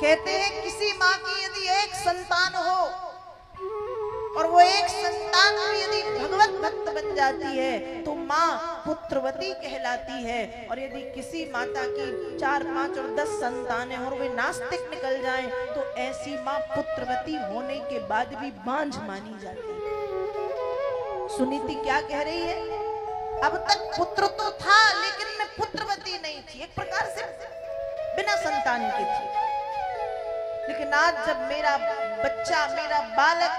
कहते हैं किसी माँ की यदि एक संतान हो और वो एक संतान यदि भगवत भक्त बन जाती है तो माँ पुत्रवती कहलाती है। और यदि किसी माता की 4, 5 और 10 संतानें और वे नास्तिक निकल जाएं तो ऐसी माँ पुत्रवती होने के बाद भी बांझ मानी जाती है। सुनीति क्या कह रही है? अब तक पुत्र तो था लेकिन मैं पुत्रवती नहीं थी, एक प्रकार से बिना संतान की थी। लेकिन आज जब मेरा बच्चा, मेरा बालक,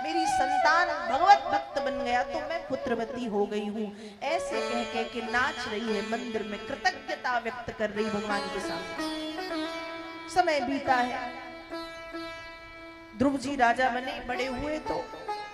मेरी संतान भगवत भक्त बन गया तो मैं पुत्रवती हो गई हूं। ऐसे कह के नाच रही है मंदिर में, कृतज्ञता व्यक्त कर रही भगवान के सामने। समय बीता है, ध्रुव जी राजा बने, बड़े हुए तो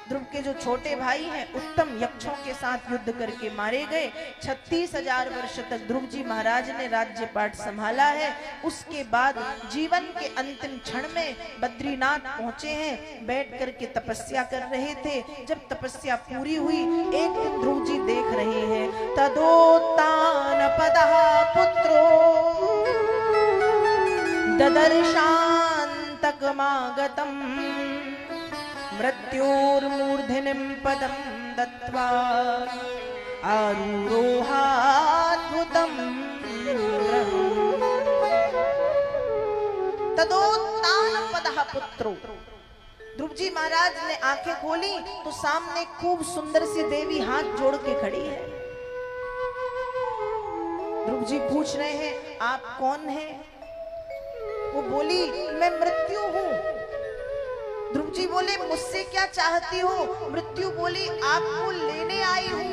ध्रुव के जो छोटे भाई हैं उत्तम यक्षों के साथ युद्ध करके मारे गए। 36,000 वर्ष तक ध्रुव जी महाराज ने राज्य पाठ संभाला है। उसके बाद जीवन के अंतिम क्षण में बद्रीनाथ पहुंचे हैं, बैठ करके तपस्या कर रहे थे। जब तपस्या पूरी हुई, एक दिन ध्रुव जी देख रहे हैं, तदोत्तान पदः पुत्रो ददर्शान्तकमागतम् मृत्योर्मूर्धनिं पदं दत्वा आरूरोहाद्भुतं तदोत्तान पदः पुत्रो। ध्रुव जी महाराज ने आंखें खोली तो सामने खूब सुंदर सी देवी हाथ जोड़ के खड़ी है। ध्रुव जी पूछ रहे हैं आप कौन हैं? वो बोली मैं मृत्यु हूं। ध्रुव जी बोले मुझसे क्या चाहती हो? मृत्यु बोली आपको लेने आई हूं।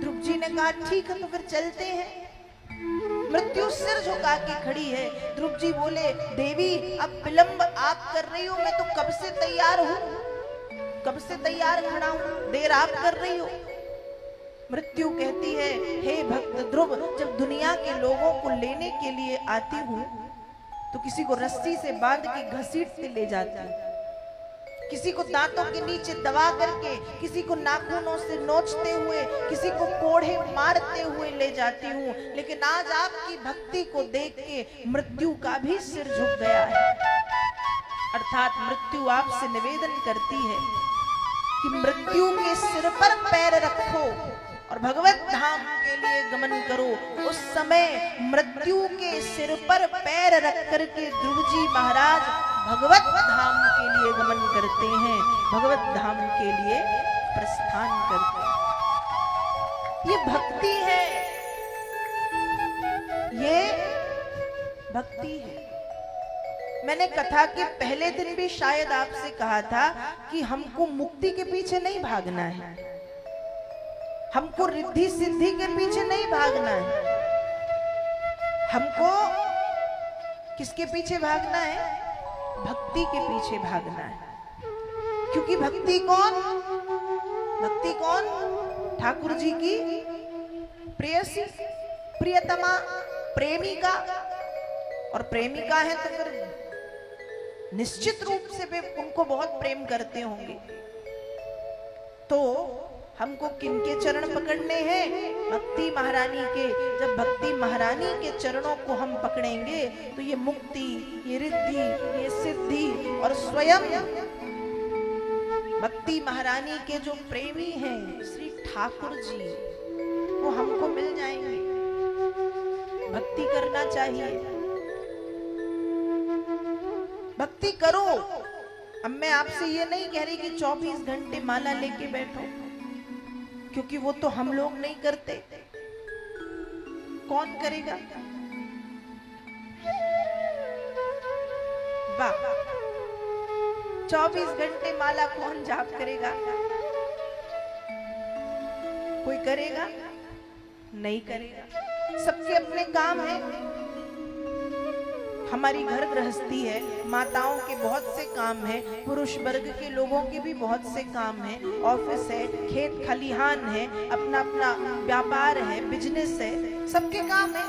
ध्रुव जी ने कहा ठीक है तो फिर चलते हैं। मृत्यु सिर झुका के खड़ी है। ध्रुव जी बोले देवी अब विलंब आप कर रही हो, मैं तो कब से तैयार हूं, कब से तैयार खड़ा हूं, देर आप कर रही हो। मृत्यु कहती है हे भक्त ध्रुव, जब दुनिया के लोगों को लेने के लिए आती हूं तो किसी को रस्सी से बांध के घसीटते ले जाती हूं, किसी को दांतों के नीचे दबा करके, किसी को नाखूनों से नोचते हुए, किसी को कोड़े मारते हुए ले जाती हूं। लेकिन आज आपकी भक्ति को देख के मृत्यु का भी सिर झुक गया है। अर्थात मृत्यु आपसे निवेदन करती है कि मृत्यु के सिर पर पैर रखो और भगवत धाम के लिए गमन करो। उस समय मृत्यु के सिर पर पैर रख करके ध्रुव जी महाराज भगवत धाम के लिए गमन करते हैं, भगवत धाम के लिए प्रस्थान करते हैं। ये भक्ति है, ये भक्ति है। मैंने कथा के पहले दिन भी शायद आपसे कहा था कि हमको मुक्ति के पीछे नहीं भागना है, हमको रिद्धि सिद्धि के पीछे नहीं भागना है, हमको किसके पीछे भागना है? भक्ति के पीछे भागना है। क्योंकि भक्ति कौन? भक्ति कौन? ठाकुर जी की प्रेयसी, प्रियतमा, प्रेमिका। और प्रेमिका है तो फिर निश्चित रूप से वे उनको बहुत प्रेम करते होंगे। तो हमको किनके चरण पकड़ने हैं? भक्ति महारानी के। जब भक्ति महारानी के चरणों को हम पकड़ेंगे तो ये मुक्ति, ये रिद्धि, ये सिद्धि और स्वयं भक्ति महारानी के जो प्रेमी हैं श्री ठाकुर जी, वो हमको मिल जाएंगे। भक्ति करना चाहिए, भक्ति करो। अब मैं आपसे ये नहीं कह रही कि 24 घंटे माला लेके बैठो, क्योंकि वो तो हम लोग नहीं करते। कौन करेगा? वाह, 24 घंटे माला कौन जाप करेगा? कोई करेगा? नहीं करेगा। सबके अपने काम है। हमारी घर गृहस्थी है, माताओं के बहुत से काम हैं, पुरुष वर्ग के लोगों के भी बहुत से काम हैं, ऑफिस है, खेत खलिहान है, अपना अपना व्यापार है, बिजनेस है, सबके काम है।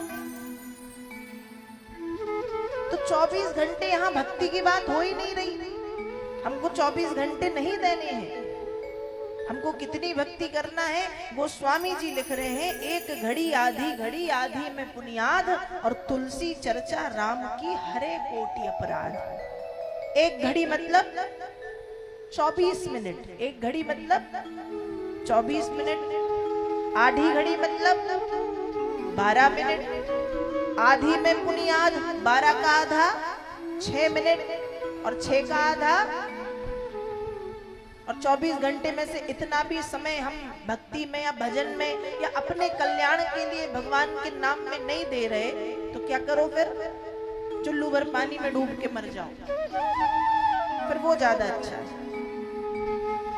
तो 24 घंटे यहाँ भक्ति की बात हो ही नहीं रही। हमको 24 घंटे नहीं देने हैं, हमको कितनी भक्ति करना है। वो स्वामी जी लिख रहे हैं, एक घड़ी आधी में पुनियाद, और तुलसी चर्चा राम की हरे कोटि अपराध। एक घड़ी मतलब 24 मिनट, एक घड़ी मतलब 24 मिनट, आधी घड़ी मतलब 12 मिनट, आधी में पुनियाद 12 का आधा 6 मिनट, और 6 का आधा, और 24 घंटे में से इतना भी समय हम भक्ति में या भजन में या अपने कल्याण के लिए भगवान के नाम में नहीं दे रहे, तो क्या करो फिर? चुल्लू भर पानी में डूब के मर जाओ, फिर वो ज्यादा अच्छा है।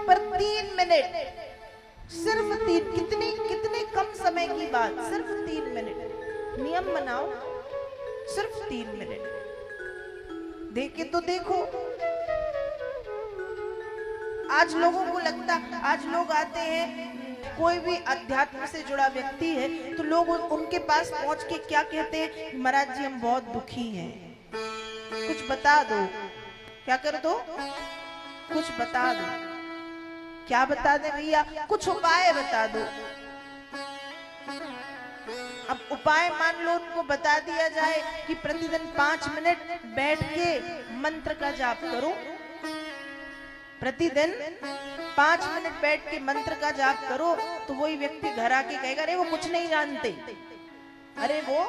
पर 3 मिनट, सिर्फ 3, कितने कम समय की बात, सिर्फ 3 मिनट नियम बनाओ, सिर्फ 3 मिनट। देखे तो देखो, आज लोगों को लगता, आज लोग आते हैं, कोई भी अध्यात्म से जुड़ा व्यक्ति है तो लोग उनके पास पहुंच के क्या कहते हैं? महाराज जी हम बहुत दुखी हैं, कुछ बता दो। क्या कर दो? कुछ बता दो। क्या बता दे भैया? कुछ उपाय बता दो। अब उपाय मान लो उनको बता दिया जाए कि प्रतिदिन 5 मिनट बैठ के मंत्र का जाप करो, प्रतिदिन 5 मिनट बैठ के मंत्र का जाप करो, तो वही व्यक्ति घर आके कहेगा अरे वो कुछ नहीं जानते, अरे वो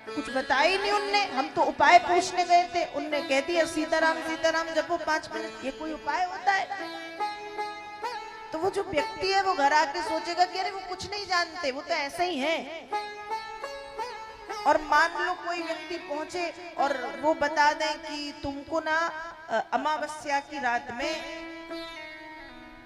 कुछ बताया ही नहीं उनने, हम तो उपाय पूछने गए थे, उनने कह दिया सीताराम सीताराम जपो 5 मिनट। ये कोई उपाय होता है? तो वो जो व्यक्ति है वो घर आके सोचेगा कि अरे वो कुछ नहीं जानते, वो तो ऐसे ही हैं। और मान लो कोई व्यक्ति पहुंचे और वो बता दें कि तुमको ना अमावस्या की रात में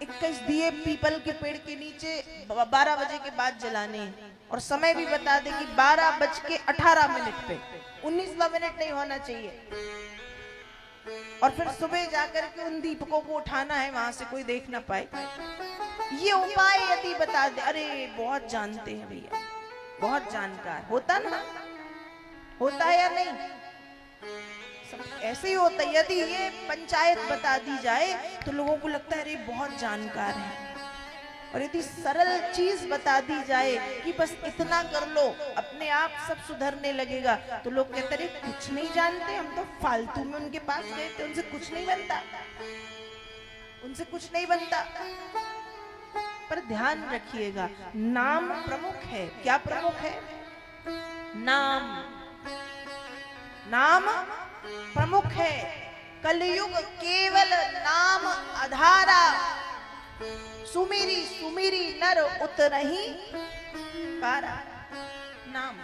21 दिए पीपल के पेड़ के नीचे 12 बजे के बाद जलाने हैं, और समय भी बता दे कि 12:18 पे, 19वां मिनट नहीं होना चाहिए, और फिर सुबह जाकर के उन दीपकों को उठाना है, वहां से कोई देख ना पाए। ये उपाय यदि बता दे, अरे बहुत जानते हैं भैया, बहुत जानकार। होता ना, होता है या नहीं? ऐसे ही होता है। यदि ये पंचायत बता दी जाए तो लोगों को लगता है अरे बहुत जानकार है, और यदि सरल चीज बता दी जाए कि बस इतना कर लो अपने आप सब सुधरने लगेगा, तो लोग कहते हैं कुछ नहीं जानते, हम तो फालतू में उनके पास गए थे, उनसे कुछ नहीं बनता, उनसे कुछ नहीं बनता। पर ध्यान रखिएगा, नाम प्रमुख है। क्या प्रमुख है? नाम, नाम प्रमुख है। कलयुग केवल नाम आधारा, सुमिरी सुमिरी नर उतरहि पारा। नाम